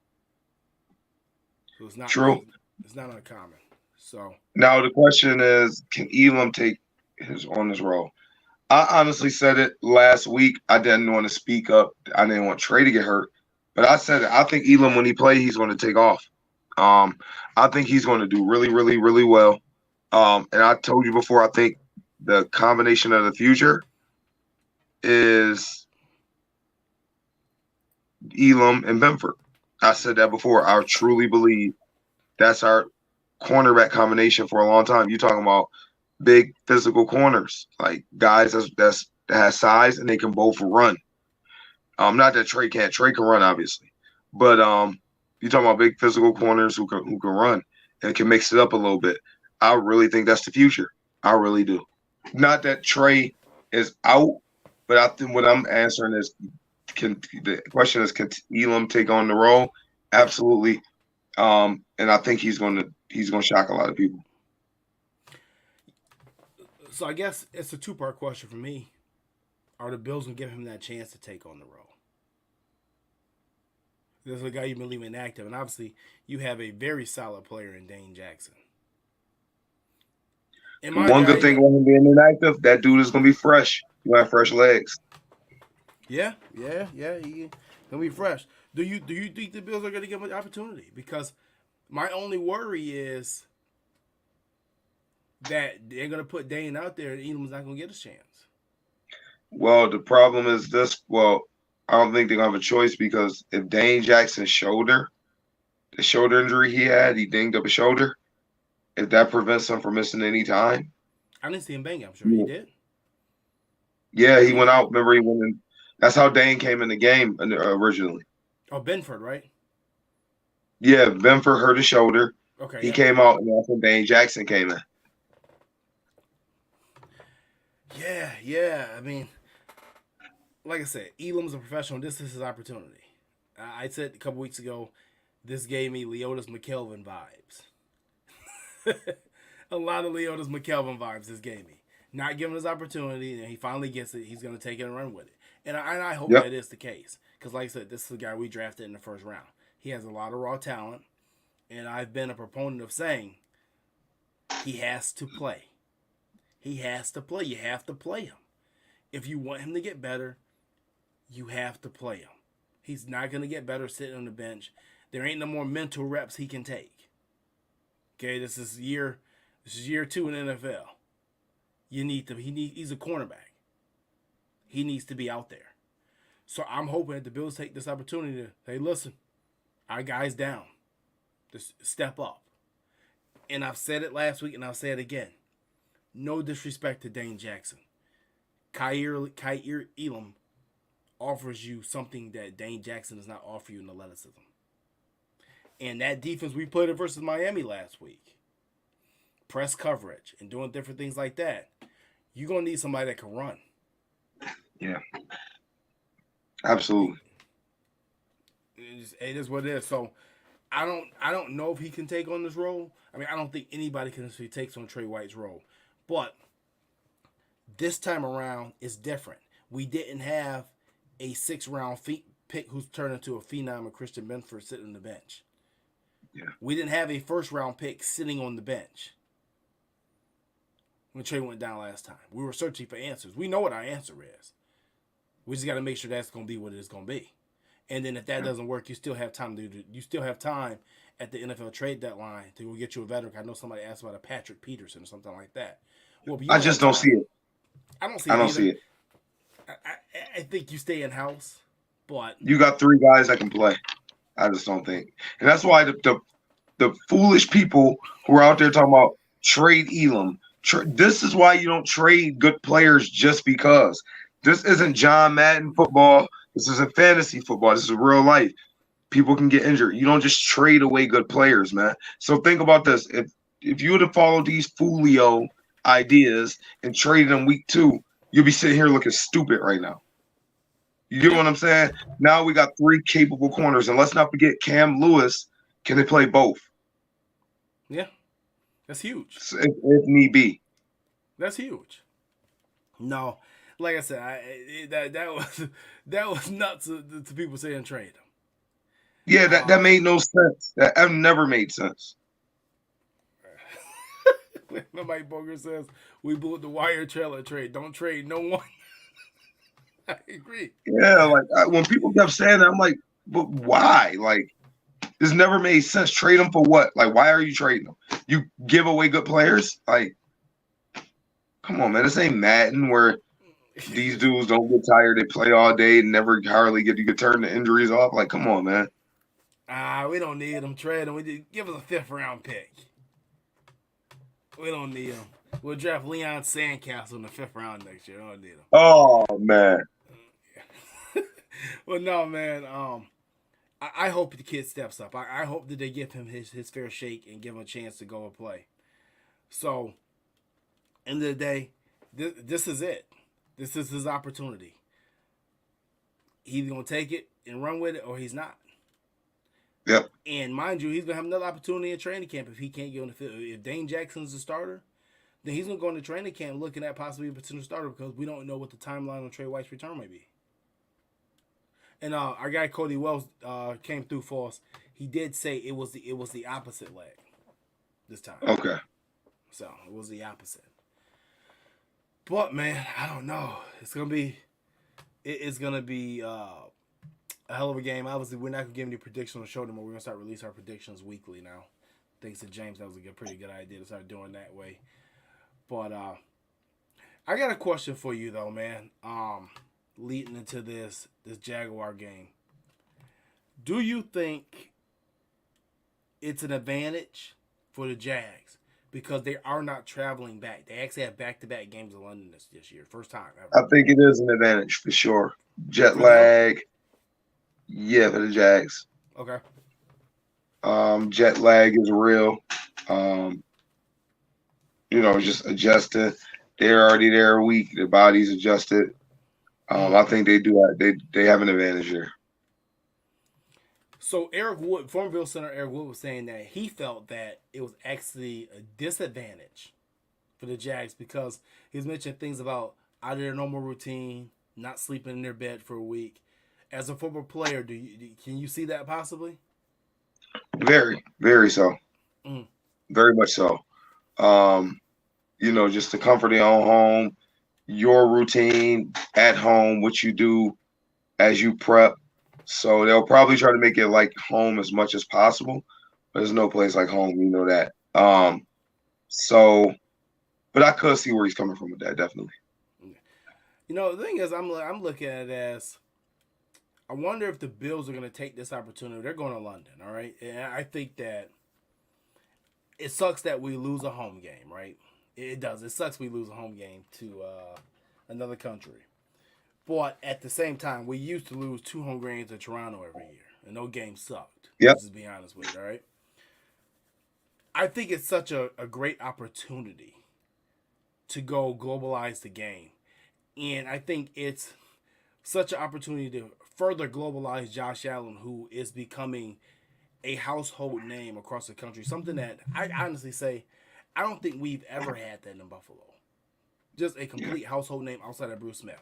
So it's not true. It's not uncommon. So now the question is, can Elam take his role? I honestly said it last week. I didn't want to speak up. I didn't want Trey to get hurt. But I said it. I think Elam, when he plays, he's going to take off. I think he's going to do really, really, really well. And I told you before, I think the combination of the future is Elam and Benford. I said that before. I truly believe that's our cornerback combination for a long time. You're talking about big physical corners, like guys that has size and they can both run. Not that Trey can't. Trey can run, obviously, but you're talking about big physical corners who can run and can mix it up a little bit. I really think that's the future. I really do. Not that Trey is out, but I think what I'm answering is, the question is, can Elam take on the role? Absolutely. And I think he's going to shock a lot of people. So I guess it's a two-part question for me. Are the Bills going to give him that chance to take on the role? There's a guy you've been leaving active, and obviously you have a very solid player in Dane Jackson. One good thing about him being inactive, that dude is going to be fresh. He'll have fresh legs. Yeah. He's going to be fresh. Do you think the Bills are going to give him an opportunity? Because my only worry is that they're going to put Dane out there and Elam's not going to get a chance. Well, the problem is this. Well, I don't think they're going to have a choice, because if Dane Jackson's the shoulder injury he dinged up his shoulder, if that prevents him from missing any time. I didn't see him bang. I'm sure he did. Yeah, he went out. Remember, he went in. That's how Dane came in the game originally. Oh, Benford, right? Yeah, Benford hurt his shoulder. Okay. He came out, and that's when Dane Jackson came in. Yeah. I mean, like I said, Elam's a professional. This is his opportunity. I said a couple weeks ago, this gave me Leotis McKelvin vibes. A lot of Leotis McKelvin vibes this gave me. Not given his opportunity, and he finally gets it. He's going to take it and run with it. And I hope Yep. that is the case. Because, like I said, this is the guy we drafted in the first round. He has a lot of raw talent. And I've been a proponent of saying he has to play. He has to play. You have to play him. If you want him to get better, you have to play him. He's not going to get better sitting on the bench. There ain't no more mental reps he can take. Okay, this is year 2 in the NFL. He's a cornerback. He needs to be out there. So I'm hoping that the Bills take this opportunity to say, listen, our guy's down. Just step up. And I've said it last week and I'll say it again. No disrespect to Dane Jackson. Kaiir Elam offers you something that Dane Jackson does not offer you in athleticism. And that defense we played versus Miami last week, press coverage and doing different things like that, you're going to need somebody that can run. Yeah. Absolutely. It is what it is. So I don't know if he can take on this role. I mean, I don't think anybody can if he takes on Trey White's role. But this time around is different. We didn't have a 6th-round pick who's turned into a phenom of Christian Benford sitting on the bench. Yeah. We didn't have a 1st-round pick sitting on the bench when Trey went down last time. We were searching for answers. We know what our answer is. We just got to make sure that's going to be what it's going to be. And then if that doesn't work, you still have time at the NFL trade deadline to go get you a veteran. I know somebody asked about a Patrick Peterson or something like that. Well, I just don't see it. I don't see it. I think you stay in house, but you got 3 guys that can play. I just don't think, and that's why the foolish people who are out there talking about trade Elam. This is why you don't trade good players just because. This isn't John Madden football. This isn't fantasy football. This is real life. People can get injured. You don't just trade away good players, man. So think about this. If you were to follow these Folio ideas and trade them week 2, you'll be sitting here looking stupid right now. You get what I'm saying? Now we got 3 capable corners. And let's not forget Cam Lewis. Can they play both? Yeah. That's huge. If need be. That's huge. No. Like I said, that was nuts to people saying trade him. Yeah, that made no sense. That never made sense. Mike Boger says we blew the wire trailer trade. Don't trade no one. I agree. Yeah, like when people kept saying that, I'm like, but why? Like, this never made sense. Trade them for what? Like, why are you trading them? You give away good players? Like, come on, man. This ain't Madden where these dudes don't get tired. They play all day and never hardly get to turn the injuries off. Like, come on, man. We don't need them. Trade them. Give us a 5th-round pick. We don't need them. We'll draft Leon Sandcastle in the 5th round next year. I don't need him. Oh, man. Well, no, man. I hope the kid steps up. I hope that they give him his fair shake and give him a chance to go and play. So, end of the day, this is it. This is his opportunity. He's going to take it and run with it, or he's not. Yep. And mind you, he's going to have another opportunity in training camp if he can't get on the field. If Dane Jackson's the starter, then he's going to go into training camp looking at possibly a potential starter because we don't know what the timeline on Trey White's return may be. And our guy Cody Wells came through for us. He did say it was the opposite leg this time. Okay. So it was the opposite. But man, I don't know. It's gonna be a hell of a game. Obviously, we're not gonna give any predictions on the show anymore. We're gonna start releasing our predictions weekly now. Thanks to James, that was a pretty good idea to start doing that way. But I got a question for you though, man. Leading into this Jaguar game, do you think it's an advantage for the Jags because they are not traveling back? They actually have back-to-back games in London this year, first time ever. I think it is an advantage for sure. Jet lag, yeah, for the Jags. Okay. Jet lag is real. Just adjusting. They're already there a week. Their body's adjusted. I think they do that. They have an advantage here. So Eric Wood, former Bill center Eric Wood, was saying that he felt that it was actually a disadvantage for the Jags because he's mentioned things about out of their normal routine, not sleeping in their bed for a week. As a football player, can you see that possibly? Very, very so. Mm. Very much so. Um, just the comfort of your own home, your routine at home, what you do as you prep. So they'll probably try to make it like home as much as possible. But there's no place like home, you know that. So, but I could see where he's coming from with that, definitely. The thing is, I'm looking at it as I wonder if the Bills are going to take this opportunity. They're going to London, all right, and I think that it sucks that we lose a home game, right? It does. It sucks we lose a home game to another country. But at the same time, we used to lose 2 home games to Toronto every year, and those games sucked. Yep. Let's just be honest with you, all right? I think it's such a great opportunity to go globalize the game. And I think it's such an opportunity to further globalize Josh Allen, who is becoming a household name across the country. Something that I honestly say, I don't think we've ever had that in Buffalo. Just a complete household name outside of Bruce Smith.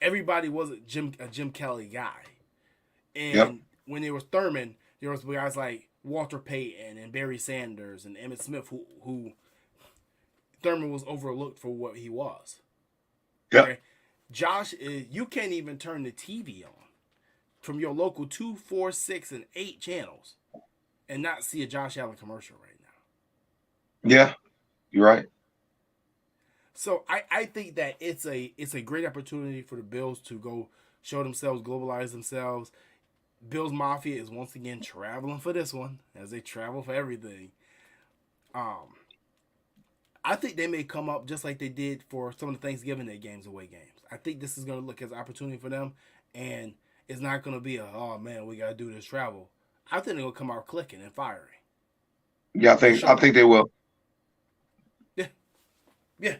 Everybody was a Jim Kelly guy. And when there was Thurman, there was guys like Walter Payton and Barry Sanders and Emmitt Smith who Thurman was overlooked for what he was. Yeah. Okay? Josh, you can't even turn the TV on from your local 2, 4, 6, and 8 channels and not see a Josh Allen commercial right now. Yeah, you're right. So I think that it's a great opportunity for the Bills to go show themselves, globalize themselves. Bills Mafia is once again traveling for this one, as they travel for everything. I think they may come up just like they did for some of the Thanksgiving Day games, away games. I think this is going to look as an opportunity for them, and it's not going to be oh man, we got to do this travel. I think they're going to come out clicking and firing. Yeah, I think they will. Yeah.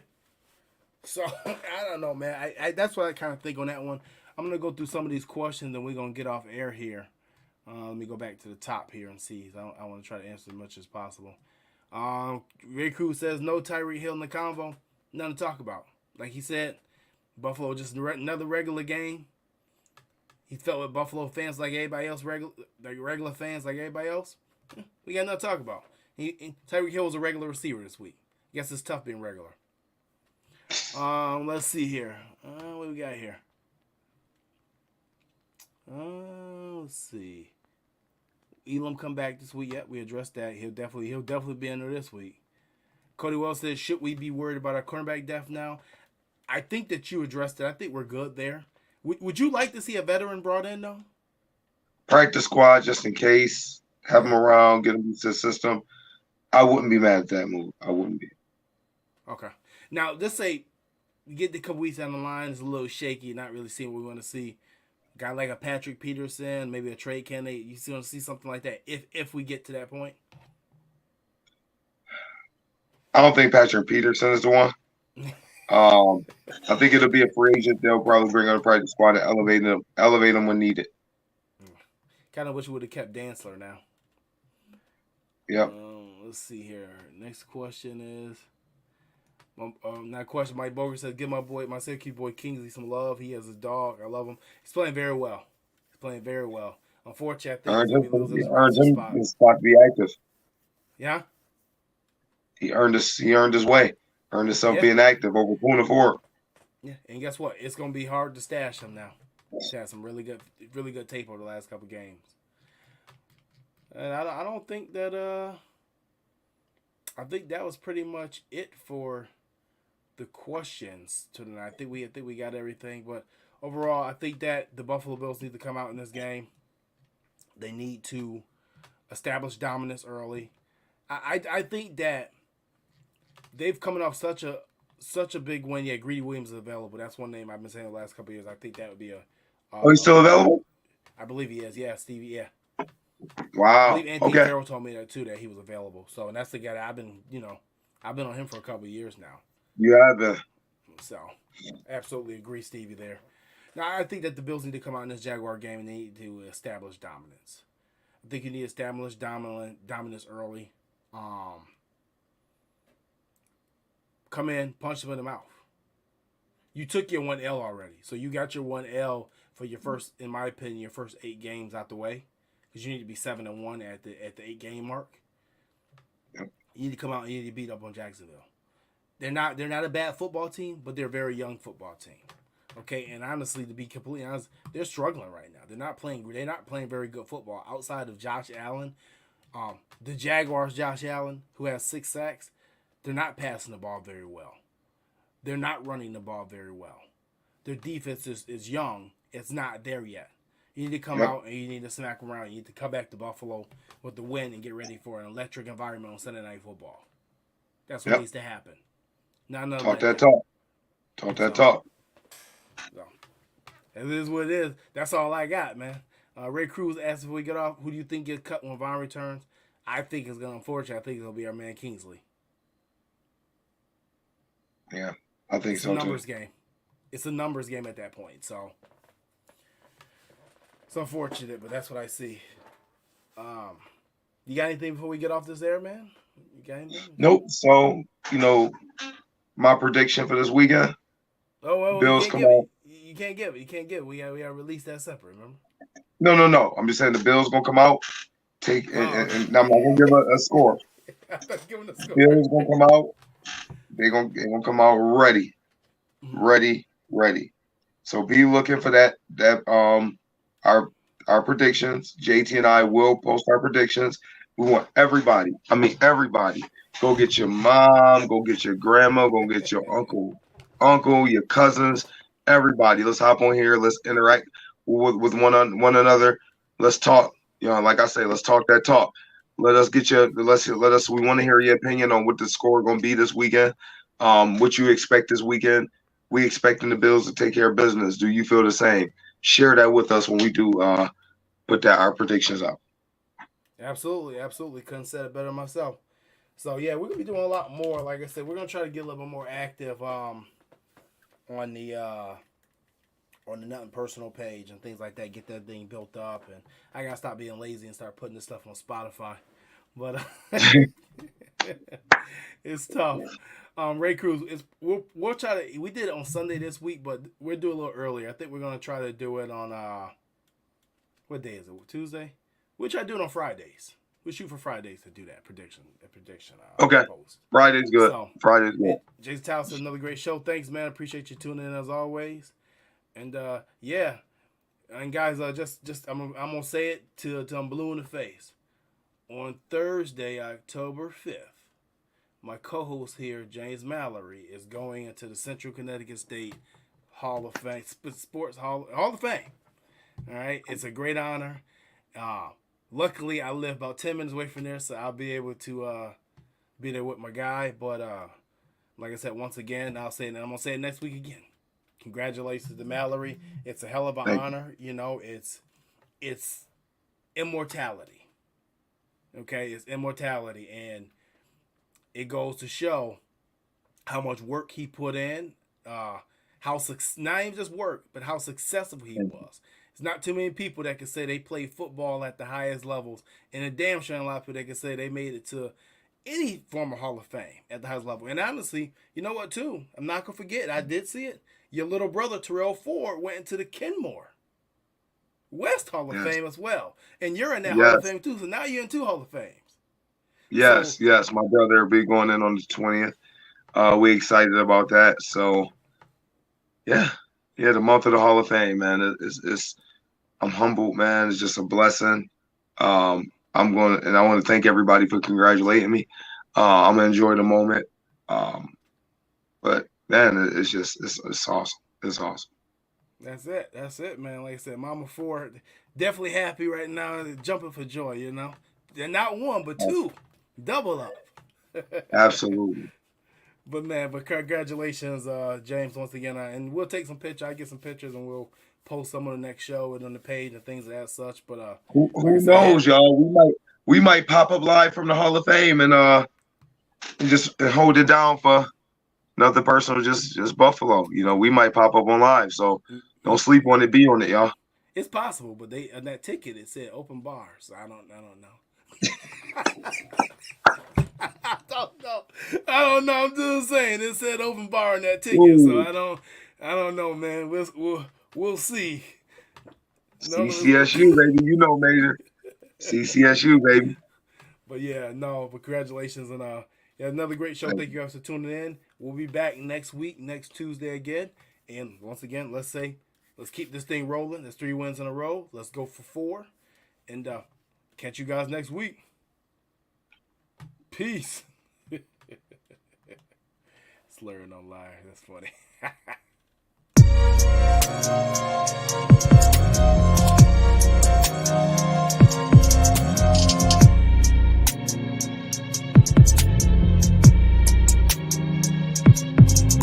So I don't know, man. I that's what I kind of think on that one. I'm gonna go through some of these questions and we're gonna get off air here. Let me go back to the top here and see. I want to try to answer as much as possible. Ray Cruz says no Tyreek Hill in the convo. Nothing to talk about. Like he said, Buffalo just another regular game. He felt with Buffalo fans like everybody else, regular fans like everybody else. We got nothing to talk about. Tyreek Hill was a regular receiver this week. I guess it's tough being regular. Let's see here. What do we got here? Let's see. Elam come back this week. Yep, we addressed that. He'll definitely be in there this week. Cody Wells says, should we be worried about our cornerback depth now? I think that you addressed it. I think we're good there. Would you like to see a veteran brought in though? Practice squad just in case. Have them around. Get them into the system. I wouldn't be mad at that move. I wouldn't be. Okay. Now, let's say we get the couple weeks down the line. It's a little shaky. Not really seeing what we want to see. Guy like a Patrick Peterson, maybe a trade candidate. You want to see something like that if we get to that point? I don't think Patrick Peterson is the one. I think it'll be a free agent. They'll probably bring on a practice squad and elevate them when needed. Kind of wish we would have kept Dantzler now. Yep. Let's see here. Next question is. That question, Mike Boger says, give my Syracuse boy Kingsley some love. He has his dog. I love him. He's playing very well. Unfortunately, I think he's going to be losing his roster spot. His spot to be active. Yeah? He earned his way. Earned himself being active over Puna Ford. Yeah, and guess what? It's going to be hard to stash him now. He's had some really good tape over the last couple games. And I don't think that I think that was pretty much it for the questions tonight. I think we got everything, but overall, I think that the Buffalo Bills need to come out in this game. They need to establish dominance early. I think that they've coming off such a big win. Yeah, Greedy Williams is available. That's one name I've been saying the last couple of years. I think that would be a. He's still available? I believe he is. Yeah, Stevie. Yeah. Wow. I believe Anthony Farrell told me that too, that he was available. So, and that's the guy that I've been on him for a couple of years now. You have been. So, absolutely agree, Stevie, there. Now, I think that the Bills need to come out in this Jaguar game and they need to establish dominance. I think you need to establish dominance early. Come in, punch them in the mouth. You took your 1L already. So you got your 1L for your first, in my opinion, your first 8 games out the way. Because you need to be 7-1 at the 8-game mark. Yep. You need to come out and you need to beat up on Jacksonville. They're not a bad football team, but they're a very young football team. Okay, and honestly, to be completely honest, they're struggling right now. They're not playing very good football outside of Josh Allen. The Jaguars, Josh Allen, who has 6 sacks, they're not passing the ball very well. They're not running the ball very well. Their defense is young. It's not there yet. You need to come out and you need to smack around. You need to come back to Buffalo with the win and get ready for an electric environment on Sunday Night Football. That's what needs to happen. Talk that talk. Talk that talk. So, it is what it is. That's all I got, man. Ray Cruz asked if we get off, who do you think gets cut when Vaughn returns? I think it's going to, unfortunately, I think it'll be our man Kingsley. Yeah, I think so, too. It's a numbers game. It's a numbers game at that point, so it's unfortunate, but that's what I see. You got anything before we get off this air, man? You got anything? Nope. So, my prediction for this weekend. Bills come out. You can't give it. You can't give it. We got to release that separate, remember? No. I'm just saying the Bills going to come out, and I'm not going to give a score. Giving a score. Bills going to come out. They're gonna come out ready. So be looking for that. Our predictions. JT and I will post our predictions. We want everybody. Go get your mom. Go get your grandma. Go get your uncle, your cousins. Everybody. Let's hop on here. Let's interact with one another. Let's talk. Like I say, let's talk that talk. Let us. We want to hear your opinion on what the score going to be this weekend. What you expect this weekend. We expecting the Bills to take care of business. Do you feel the same? Share that with us when we do put our predictions out. Absolutely. Couldn't say it better myself. So yeah, we're gonna be doing a lot more. Like I said, we're gonna try to get a little bit more active on the Nothing Personal page and things like that. Get that thing built up, and I gotta stop being lazy and start putting this stuff on Spotify. But it's tough. Ray Cruz, we'll try to. We did it on Sunday this week, but we'll do it a little earlier. I think we're gonna try to do it on what day is it? Tuesday. We'll try to do it on Fridays. We'll shoot for Fridays to do that prediction. Okay. Post. Friday's good. Friday's good. Jason Towers said another great show. Thanks, man. Appreciate you tuning in as always. And yeah, and guys, just I'm gonna say it till I'm blue in the face. On Thursday, October 5th, my co-host here, James Mallory, is going into the Central Connecticut State Hall of Fame, Sports Hall of Fame. All right, it's a great honor. Luckily, I live about 10 minutes away from there, so I'll be able to be there with my guy. But like I said, once again, I'm gonna say it next week again. Congratulations to Mallory. It's a hell of an honor. It's immortality. Okay, it's immortality, and it goes to show how much work he put in, not even just work, but how successful he was. It's not too many people that can say they played football at the highest levels, and a damn sure a lot of people that can say they made it to any former Hall of Fame at the highest level. And honestly, you know what, too? I'm not going to forget. I did see it. Your little brother, Terrell Ford, went into the Kenmore West Hall of Fame as well. And you're in that Hall of Fame, too. So now you're in 2 Hall of Fames. Yes. My brother will be going in on the 20th. We excited about that. So, yeah, the month of the Hall of Fame, man. I'm humbled, man. It's just a blessing. I want to thank everybody for congratulating me. I'm gonna enjoy the moment. But man, it's awesome. It's awesome. That's it, man. Like I said, Mama Ford definitely happy right now, jumping for joy. They're not 1 but 2, double up. Absolutely. But congratulations, James, once again. And we'll take some pictures. I get some pictures, and we'll post some on the next show and on the page and things of that such. But who knows, y'all? We might pop up live from the Hall of Fame and just hold it down for Nothing personal, just Buffalo. You know, we might pop up on live, so don't sleep on it. Be on it, y'all. It's possible, but they on that ticket it said open bar, so I don't know. I don't know. I'm just saying it said open bar on that ticket, so Ooh. I don't know, man. We'll see. No, CCSU, baby. You know, Major. CCSU, baby. but yeah, no. But congratulations on yeah, another great show. Thank you guys for tuning in. We'll be back next week, next Tuesday again. And once again, let's keep this thing rolling. There's 3 wins in a row. Let's go for 4. And catch you guys next week. Peace. Slurring on live. That's funny.